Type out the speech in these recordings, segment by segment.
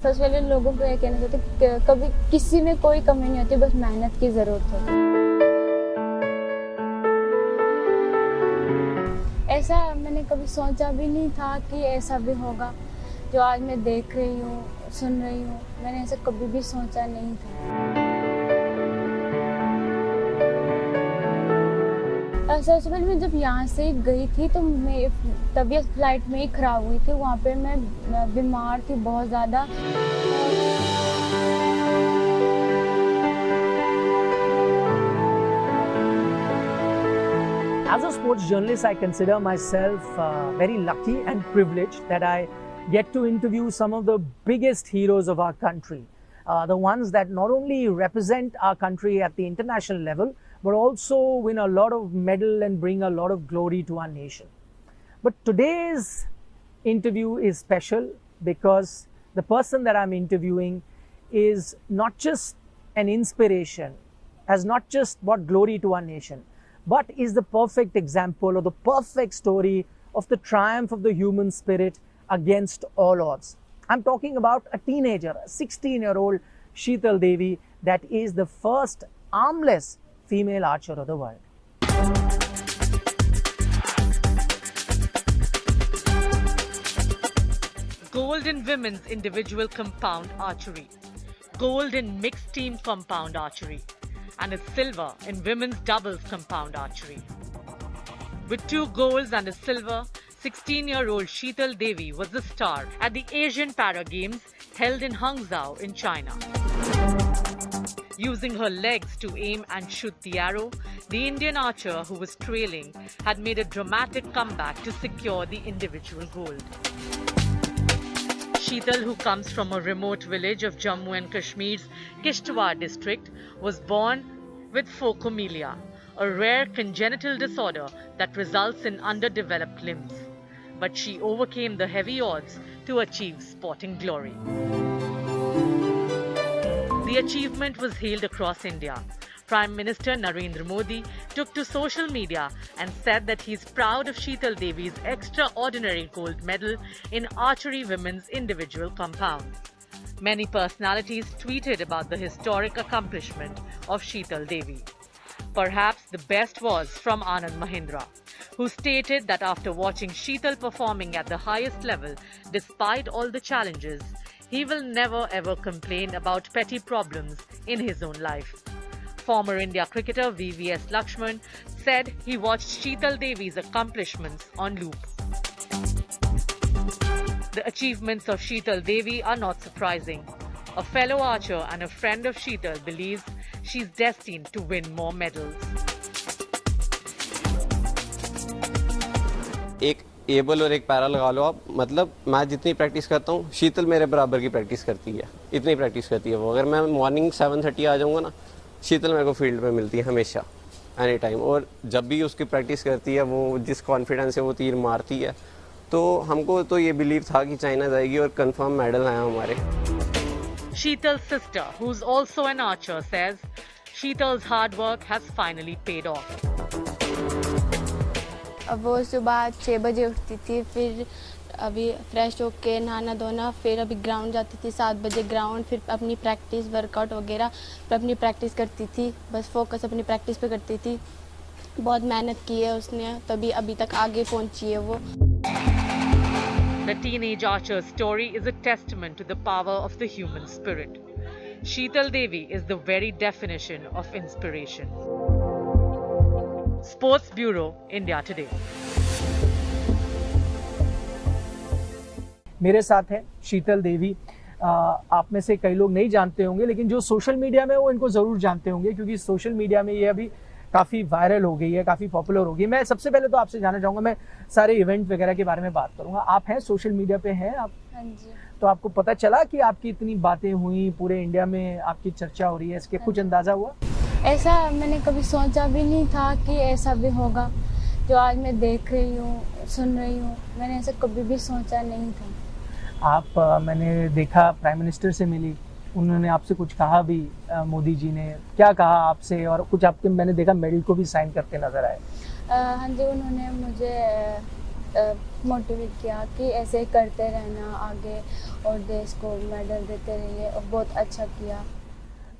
सबसे पहले लोगों को ये कहना चाहते कि कभी किसी में कोई कमी नहीं होती, बस मेहनत की ज़रूरत होती है। ऐसा मैंने कभी सोचा भी नहीं था कि ऐसा भी होगा। जो आज मैं देख रही हूँ, सुन रही हूँ, मैंने ऐसा कभी भी सोचा नहीं था। सबसे पहले मैं जब यहाँ से गई थी तो मेरी तबीयत फ्लाइट में ही ख़राब हुई थी। वहाँ पे मैं बीमार थी बहुत ज़्यादा। As a sports journalist, I consider myself very lucky and privileged that I get to interview some of the biggest heroes of our country. The ones that not only represent our country at the international level, but also win a lot of medal and bring a lot of glory to our nation. But today's interview is special because the person that I'm interviewing is not just an inspiration, has not just brought glory to our nation, but is the perfect example or the perfect story of the triumph of the human spirit against all odds. I'm talking about a teenager, a 16-year-old Sheetal Devi, that is the first armless female archer of the world. Gold in women's individual compound archery, gold in mixed team compound archery, and a silver in women's doubles compound archery. With 2 golds and a silver, 16-year-old Sheetal Devi was the star at the Asian Para Games held in Hangzhou in China. Using her legs to aim and shoot the arrow, the Indian archer, who was trailing, had made a dramatic comeback to secure the individual gold. Sheetal, who comes from a remote village of Jammu and Kashmir's Kishtwar district, was born with phocomelia, a rare congenital disorder that results in underdeveloped limbs. But she overcame the heavy odds to achieve sporting glory. The achievement was hailed across India. Prime Minister Narendra Modi took to social media and said that he is proud of Sheetal Devi's extraordinary gold medal in archery women's individual compound. Many personalities tweeted about the historic accomplishment of Sheetal Devi. Perhaps the best was from Anand Mahindra, who stated that after watching Sheetal performing at the highest level, despite all the challenges, he will never ever complain about petty problems in his own life. Former India cricketer VVS Lakshman said he watched Sheetal Devi's accomplishments on loop. The achievements of Sheetal Devi are not surprising. A fellow archer and a friend of Sheetal believes she's destined to win more medals. एक able और एक para लगा लो आप, मतलब मैं जितनी practice करता हूँ शीतल मेरे बराबर की प्रैक्टिस करती है, इतनी प्रैक्टिस करती है वो। अगर मैं मॉर्निंग 7:30 आ जाऊँगा ना, शीतल मेरे को फील्ड पे मिलती है हमेशा, एनी टाइम। और जब भी उसकी प्रैक्टिस करती है, वो जिस कॉन्फिडेंस से वो तीर मारती है, तो हमको तो ये बिलीव था कि चाइना जाएगी और कंफर्म मेडल आया हमारे। Sheetal's sister, who's also an archer, says Sheetal's hard work has finally paid off. अब वो सुबह 6 बजे उठती थी, फिर अभी फ्रेश होके नहाना धोना, फिर अभी ग्राउंड जाती थी 7 बजे ग्राउंड, फिर अपनी प्रैक्टिस वर्कआउट वगैरह फिर अपनी प्रैक्टिस करती थी। बस फोकस अपनी प्रैक्टिस पे करती थी। बहुत मेहनत की है उसने, तभी अभी तक आगे पहुंची है वो। The teenage archer's story is a testament to the power of the human spirit. Sheetal Devi is the very definition of inspiration. Sports Bureau, India Today. मेरे साथ है शीतल देवी। आप में से कई लोग नहीं जानते होंगे, लेकिन जो सोशल मीडिया में वो इनको ज़रूर जानते होंगे, क्योंकि सोशल मीडिया में ये अभी काफ़ी वायरल हो गई है, काफ़ी पॉपुलर हो गई है। मैं सबसे पहले तो आपसे जानना चाहूँगा, मैं सारे इवेंट वगैरह के बारे में बात करूँगा। आप हैं सोशल मीडिया पे हैं आप? हाँ जी। तो आपको पता चला कि आपकी इतनी बातें हुई, पूरे इंडिया में आपकी चर्चा हो रही है, इसके कुछ अंदाज़ा हुआ? ऐसा मैंने कभी सोचा भी नहीं था कि ऐसा भी होगा। जो आज मैं देख रही हूँ, सुन रही हूँ, मैंने ऐसा कभी भी सोचा नहीं था। आप मैंने देखा प्राइम मिनिस्टर से मिली, उन्होंने आपसे कुछ कहा भी? मोदी जी ने क्या कहा आपसे? और कुछ आपके मैंने देखा मेडल को भी साइन करते नजर आए। हाँ जी, उन्होंने मुझे मोटिवेट किया कि ऐसे करते रहना आगे और देश को मेडल देते रहिए, और बहुत अच्छा किया।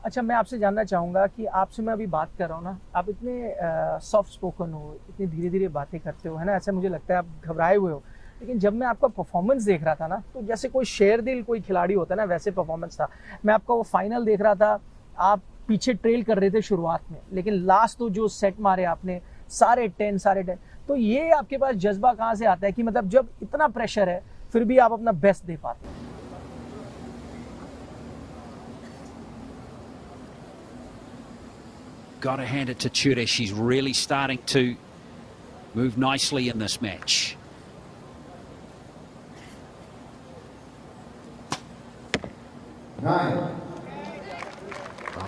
अच्छा, मैं आपसे जानना चाहूँगा कि आपसे मैं अभी बात कर रहा हूँ ना, आप इतने सॉफ्ट स्पोकन हो, इतनी धीरे धीरे बातें करते हो, है ना, ऐसा मुझे लगता है आप घबराए हुए हो, लेकिन जब मैं आपका परफॉर्मेंस देख रहा था ना, तो जैसे कोई शेर दिल कोई खिलाड़ी होता है ना, वैसे परफॉर्मेंस था। मैं आपका वो फाइनल देख रहा था, आप पीछे ट्रेल कर रहे थे शुरुआत में, लेकिन लास्ट तो जो सेट मारे आपने सारे 10, तो ये आपके पास जज्बा कहाँ से आता है कि मतलब जब इतना प्रेशर है फिर भी आप अपना बेस्ट दे पाते हैं? Got to hand it to Tudor. She's really starting to move nicely in this match. 9.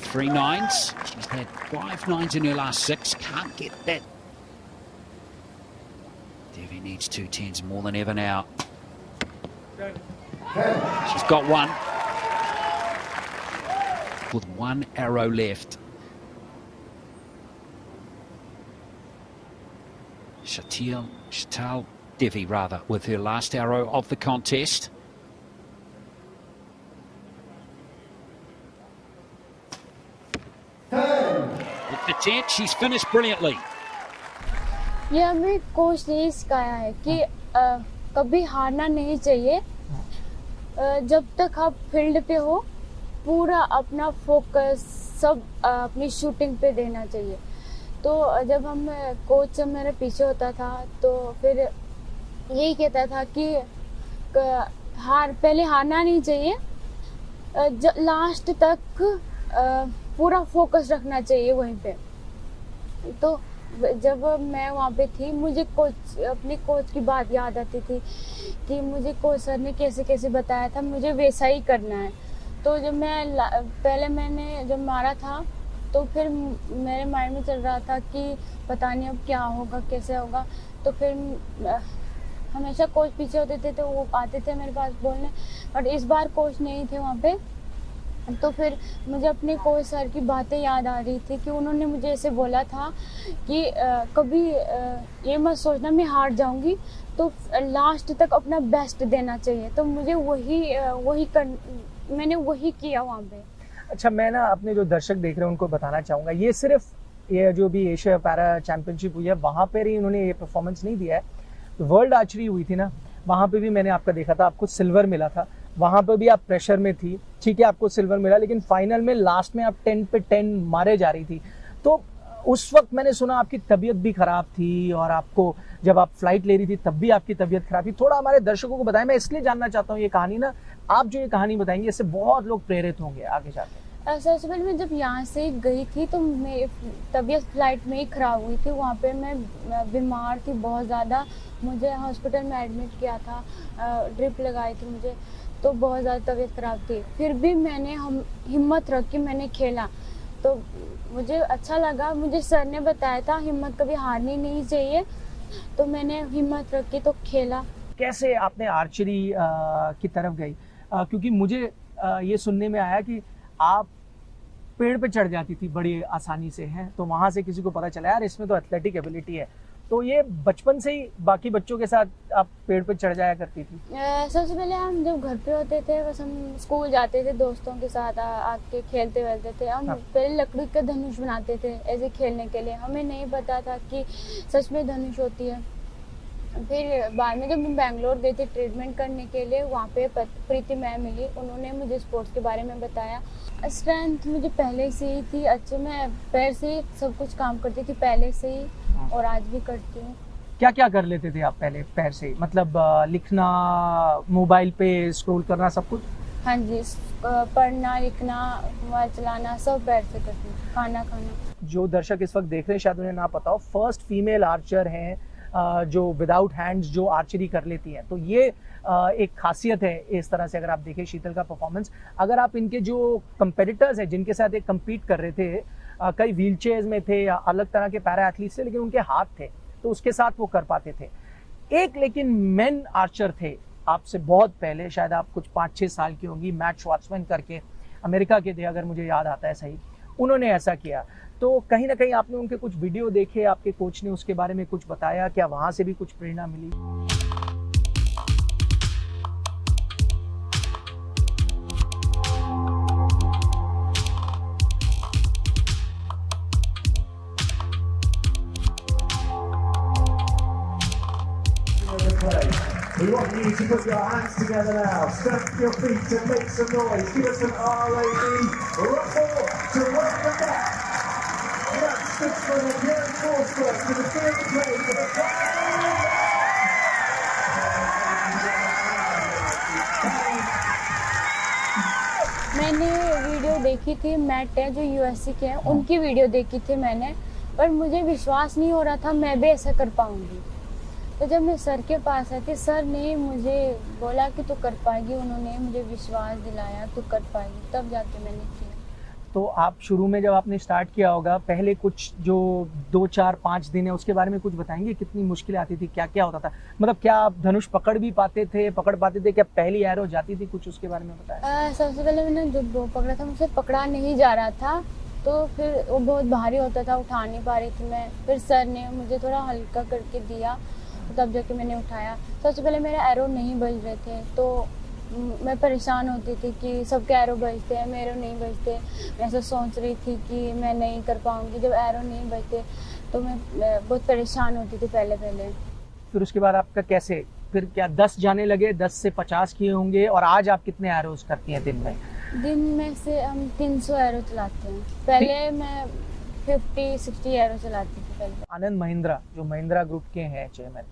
3 9s. She's had 5 9s in her last 6. Can't get that. Devi needs 2 10s more than ever now. She's got one. With one arrow left. Shatal Devi rather, with her last arrow of the contest. With the 10, she's finished brilliantly. ये हमें coach ने सिखाया है कि कभी हारना नहीं चाहिए। जब तक आप फील्ड पे हो पूरा अपना फोकस सब अपनी शूटिंग पे देना चाहिए। तो जब हम कोच जब मेरे पीछे होता था तो फिर यही कहता था कि पहले हारना नहीं चाहिए, लास्ट तक पूरा फोकस रखना चाहिए वहीं पे। तो जब मैं वहाँ पे थी मुझे अपने कोच की बात याद आती थी कि मुझे कोच सर ने कैसे कैसे बताया था, मुझे वैसा ही करना है। तो जब मैंने जब मारा था तो फिर मेरे माइंड में चल रहा था कि पता नहीं अब क्या होगा कैसे होगा। तो फिर हमेशा कोच पीछे होते थे तो वो आते थे मेरे पास बोलने, बट इस बार कोच नहीं थे वहाँ पे। तो फिर मुझे अपने कोच सर की बातें याद आ रही थी कि उन्होंने मुझे ऐसे बोला था कि कभी ये मत सोचना मैं हार जाऊंगी, तो लास्ट तक अपना बेस्ट देना चाहिए। तो मुझे मैंने वही किया वहाँ पे। अच्छा, मैं ना अपने जो दर्शक देख रहे हैं उनको बताना चाहूँगा, ये सिर्फ ये जो भी एशिया पैरा चैंपियनशिप हुई है वहाँ पर ही इन्होंने ये परफॉर्मेंस नहीं दिया है। वर्ल्ड आर्चरी हुई थी ना, वहाँ पे भी मैंने आपका देखा था, आपको सिल्वर मिला था, वहाँ पर भी आप प्रेशर में थी, ठीक है आपको सिल्वर मिला, लेकिन फाइनल में लास्ट में आप 10 पे 10 मारे जा रही थी। तो उस वक्त मैंने सुना आपकी तबीयत भी खराब थी और आपको जब आप फ्लाइट ले रही थी तब भी आपकी तबीयत खराब थी। थोड़ा हमारे दर्शकों को बताएं, मैं इसलिए जानना चाहता हूँ ये कहानी ना, आप जो ये कहानी बताएंगे इससे बहुत लोग प्रेरित होंगे आगे जाके। सबसे पहले मैं जब यहाँ से गई थी तो मेरी तबीयत फ्लाइट में ही ख़राब हुई थी। वहाँ पे मैं बीमार थी बहुत ज़्यादा, मुझे हॉस्पिटल में एडमिट किया था, ड्रिप लगाई थी मुझे, तो बहुत ज़्यादा तबीयत ख़राब थी। फिर भी मैंने हिम्मत रख के मैंने खेला, तो मुझे अच्छा लगा। मुझे सर ने बताया था हिम्मत कभी हारनी नहीं चाहिए, तो मैंने हिम्मत रख के तो खेला। कैसे आपने आर्चरी की तरफ गई? क्योंकि मुझे ये सुनने में आया कि आप पेड़ पे चढ़ जाती थी बड़ी आसानी से, हैं, तो वहाँ से किसी को पता चला यार इसमें तो एथलेटिक एबिलिटी है। तो ये बचपन से ही बाकी बच्चों के साथ आप पेड़ पे चढ़ जाया करती थी? सबसे पहले हम जब घर पे होते थे बस हम स्कूल जाते थे दोस्तों के साथ आके खेलते वेलते थे। हम पहले लकड़ी का धनुष बनाते थे ऐसे खेलने के लिए, हमें नहीं पता था कि सच में धनुष होती है। फिर बाद में जब मैं बेंगलोर गई थी ट्रीटमेंट करने के लिए, वहाँ पे प्रीति मैम मिली, उन्होंने मुझे स्पोर्ट्स के बारे में बताया। स्ट्रेंथ मुझे पहले से ही थी अच्छी, मैं पैर से ही सब कुछ काम करती थी पहले से ही, और आज भी करती हूँ। क्या क्या कर लेते थे आप पहले पैर से? मतलब लिखना, मोबाइल पे स्क्रॉल करना, सब कुछ? हाँ जी, पढ़ना लिखना मोबाइल चलाना सब पैर से करती हूँ, खाना खाना। जो दर्शक इस वक्त देख रहे हैं शायद उन्हें ना पता हो, फर्स्ट फीमेल आर्चर हैं जो विदाउट हैंड्स जो आर्चरी कर लेती हैं। तो ये एक खासियत है इस तरह से। अगर आप देखें शीतल का परफॉर्मेंस, अगर आप इनके जो कंपेटिटर्स हैं जिनके साथ एक कम्पीट कर रहे थे, कई व्हीलचेयर्स में थे या अलग तरह के पैरा एथलीट्स थे, लेकिन उनके हाथ थे तो उसके साथ वो कर पाते थे। एक लेकिन मेन आर्चर थे आपसे बहुत पहले, शायद आप कुछ 5-6 साल की होंगी, मैट श्वार्ट्जमैन करके, अमेरिका के थे अगर मुझे याद आता है सही, उन्होंने ऐसा किया। तो कहीं ना कहीं आपने उनके कुछ वीडियो देखे, आपके कोच ने उसके बारे में कुछ बताया, क्या वहाँ से भी कुछ प्रेरणा मिली? We want you to put your hands together now, stamp your feet and make some noise. Give us an RAB ruffle to welcome back. That sticks for the Björn Forsberg to the field play for the मैंने video देखी थी, mat है जो USC के हैं, उनकी video देखी थी मैंने, पर मुझे विश्वास नहीं हो रहा था मैं भी ऐसा कर पाऊंगी। तो जब मैं सर के पास आई थी, सर ने मुझे बोला कि तू कर पाएगी, उन्होंने मुझे विश्वास दिलाया तू कर पाएगी, तब जाके मैंने किया। तो आप शुरू में जब आपने स्टार्ट किया होगा, पहले कुछ जो 2, 4, 5 दिन है उसके बारे में कुछ बताएंगे, कितनी मुश्किलें आती थी, क्या क्या होता था? मतलब क्या आप धनुष पकड़ पाते थे, क्या पहली एरो जाती थी, कुछ उसके बारे में बताएं। सबसे पहले मैंने जो बो पकड़ा था मुझसे पकड़ा नहीं जा रहा था, तो फिर वो बहुत भारी होता था, उठा नहीं पा रही थी मैं। फिर सर ने मुझे थोड़ा हल्का करके दिया, तब जाके मैंने उठाया। सबसे पहले मेरे एरो नहीं बज रहे थे, तो मैं परेशान होती थी कि सबके एरो बजते हैं, मेरे नहीं बजते। मैं ऐसा सोच रही थी कि मैं नहीं कर पाऊंगी, जब एरो नहीं बजते तो मैं बहुत परेशान होती थी पहले। फिर उसके बाद आपका कैसे, फिर क्या 10 जाने लगे, 10 से 50 किए होंगे, और आज आप कितने एरोज करती हैं दिन में? दिन में से हम 300 एरो चलाते हैं। पहले मैं 50-60 एरो चलाती थी पहले। आनंद महिंद्रा जो महिंद्रा ग्रुप के हैं चेयरमैन,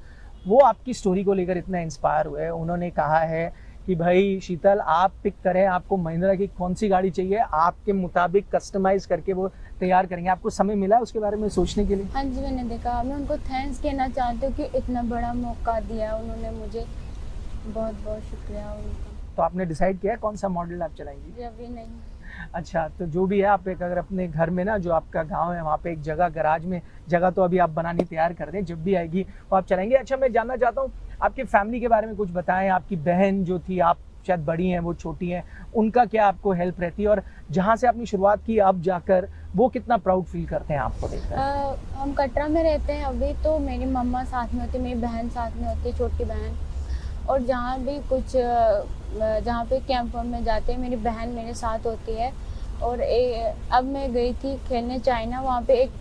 वो आपकी स्टोरी को लेकर इतना इंस्पायर हुए, उन्होंने कहा है कि भाई शीतल आप पिक करें, आपको महिंद्रा की कौन सी गाड़ी चाहिए, आपके मुताबिक कस्टमाइज करके वो तैयार करेंगे। आपको समय मिला उसके बारे में सोचने के लिए? हाँ जी, मैंने देखा। मैं उनको थैंक्स कहना चाहती हूँ कि इतना बड़ा मौका दिया उन्होंने मुझे, बहुत बहुत शुक्रिया उनका। तो आपने डिसाइड किया कौन सा मॉडल आप चलाएंगी? अभी नहीं। अच्छा, तो जो भी है आप एक अगर अपने घर में ना, जो आपका गांव है वहाँ पे एक जगह, गराज में जगह तो अभी आप बनानी तैयार कर दें, जब भी आएगी वो आप चलाएंगे। अच्छा, मैं जानना चाहता हूँ आपकी फैमिली के बारे में कुछ बताएं। आपकी बहन जो थी, आप शायद बड़ी हैं, वो छोटी हैं, उनका क्या आपको हेल्प रहती है, और जहाँ से आपने शुरुआत की अब जाकर वो कितना प्राउड फील करते हैं आपको देखकर? हम कटरा में रहते हैं अभी, तो मेरी मम्मा साथ में होती है, मेरी बहन साथ में होती है, छोटी बहन। और जहाँ भी कुछ जहाँ पे कैंप में जाते हैं, मेरी बहन मेरे साथ होती है। और अब मैं गई थी खेलने चाइना, वहाँ पे एक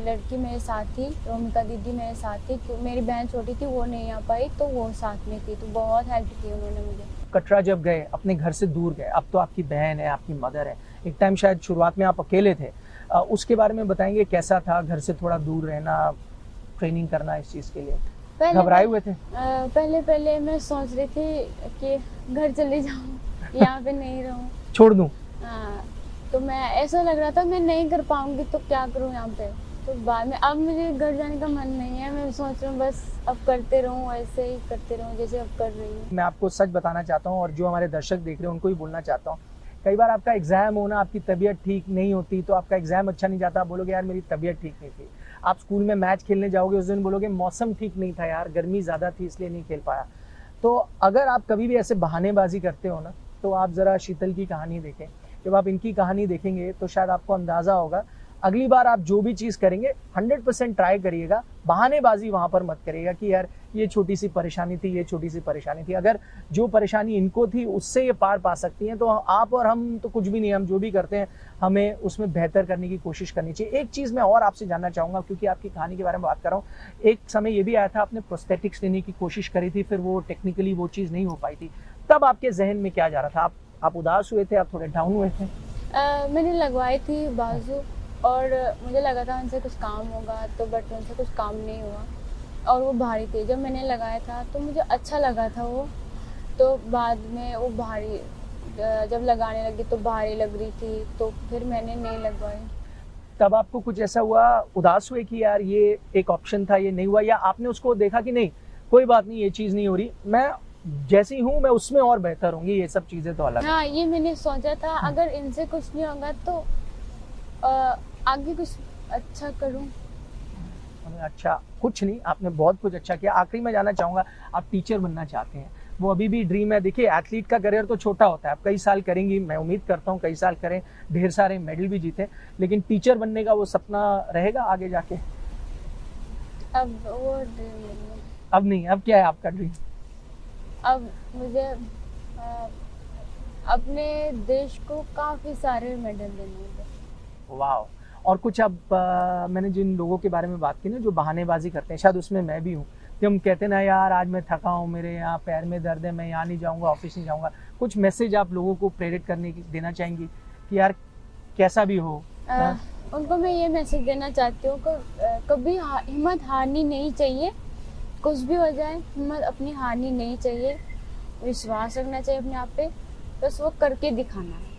लड़की मेरे साथ थी, रोमिका दीदी मेरे साथ थी। मेरी बहन छोटी थी, वो नहीं आ पाई, तो वो साथ में थी, तो बहुत हेल्प की उन्होंने मुझे। कटरा जब गए, अपने घर से दूर गए, अब तो आपकी बहन है, आपकी मदर है, एक टाइम शायद शुरुआत में आप अकेले थे, उसके बारे में बताएंगे कैसा था घर से थोड़ा दूर रहना, ट्रेनिंग करना इस चीज़ के लिए? घबराए हुए थे? पहले मैं सोच रही थी कि घर चले जाऊँ, यहाँ पे नहीं रहूँ, छोड़ दूँ। तो मैं ऐसा लग रहा था मैं नहीं कर पाऊंगी तो क्या करूँ यहाँ पे। तो बाद में अब मुझे घर जाने का मन नहीं है, मैं सोच रही हूँ बस अब करते रहूँ, ऐसे ही करते रहूँ जैसे अब कर रही हूँ। मैं आपको सच बताना चाहता हूँ, और जो हमारे दर्शक देख रहे हैं उनको भी बोलना चाहता हूँ, कई बार आपका एग्जाम होना, आपकी तबीयत ठीक नहीं होती तो आपका एग्जाम अच्छा नहीं जाता, आप बोलोगे यार मेरी तबीयत ठीक नहीं थी। आप स्कूल में मैच खेलने जाओगे, उस दिन बोलोगे मौसम ठीक नहीं था यार, गर्मी ज़्यादा थी इसलिए नहीं खेल पाया। तो अगर आप कभी भी ऐसे बहानेबाजी करते हो ना, तो आप ज़रा शीतल की कहानी देखें। जब आप इनकी कहानी देखेंगे तो शायद आपको अंदाज़ा होगा, अगली बार आप जो भी चीज़ करेंगे 100% ट्राई करिएगा, बहानेबाजी वहाँ पर मत करिएगा कि यार ये छोटी सी परेशानी थी, ये छोटी सी परेशानी थी। अगर जो परेशानी इनको थी उससे ये पार पा सकती हैं, तो आप और हम तो कुछ भी नहीं, हम जो भी करते हैं हमें उसमें बेहतर करने की कोशिश करनी चाहिए। एक चीज़ मैं और आपसे जानना चाहूँगा, क्योंकि आपकी कहानी के बारे में बात कर रहा हूँ, एक समय ये भी आया था आपने प्रोस्थेटिक्स लेने की कोशिश करी थी, फिर वो टेक्निकली वो चीज़ नहीं हो पाई थी, तब आपके जहन में क्या जा रहा था? आप उदास हुए थे, आप थोड़े डाउन हुए थे? मैंने लगवाई थी बाजू, और मुझे लगा था उनसे कुछ काम होगा, तो बट उनसे कुछ काम नहीं हुआ, और वो भारी थी। जब मैंने लगाया था तो मुझे अच्छा लगा था वो, तो बाद में वो भारी, जब लगाने लगी तो भारी लग रही थी, तो फिर मैंने नहीं लगवाई। तब आपको कुछ ऐसा हुआ, उदास हुए कि यार ये एक ऑप्शन था, ये नहीं हुआ, या आपने उसको देखा कि नहीं कोई बात नहीं, ये चीज़ नहीं हो रही, मैं जैसी हूँ मैं उसमें और बेहतर होंगी, ये सब चीज़ें तो अलग? हाँ, ये मैंने सोचा था, अगर इनसे कुछ नहीं होगा तो आगे कुछ अच्छा करूं। अच्छा, कुछ नहीं, आपने बहुत कुछ अच्छा किया। आखिरी में जानना चाहूँगा, आप टीचर बनना चाहते हैं, वो अभी भी ड्रीम है? देखिए, एथलीट का करियर तो छोटा होता है, आप कई साल करेंगी, मैं उम्मीद करता हूँ कई साल करें, ढेर सारे मेडल भी जीते, लेकिन टीचर बनने का वो सपना रहेगा आगे जाके? अब वो ड्रीम नहीं। अब नहीं, अब क्या है आपका ड्रीम? अब मुझे अपने देश को काफ़ी सारे मेडल देने हैं। वाह। और कुछ अब मैंने जिन लोगों के बारे में बात की ना, जो बहानेबाजी करते हैं, शायद उसमें मैं भी हूँ, कि हम कहते ना यार आज मैं थका हूँ, मेरे यहाँ पैर में दर्द है, मैं यहाँ नहीं जाऊँगा, ऑफिस नहीं जाऊँगा, कुछ मैसेज आप लोगों को प्रेरित करने की देना चाहेंगी कि यार कैसा भी हो? उनको मैं ये मैसेज देना चाहती हूँ कि कभी हिम्मत हारनी नहीं चाहिए, कुछ भी हो जाए हिम्मत अपनी हारनी नहीं चाहिए, विश्वास रखना चाहिए अपने आप पे, बस वो करके दिखाना है।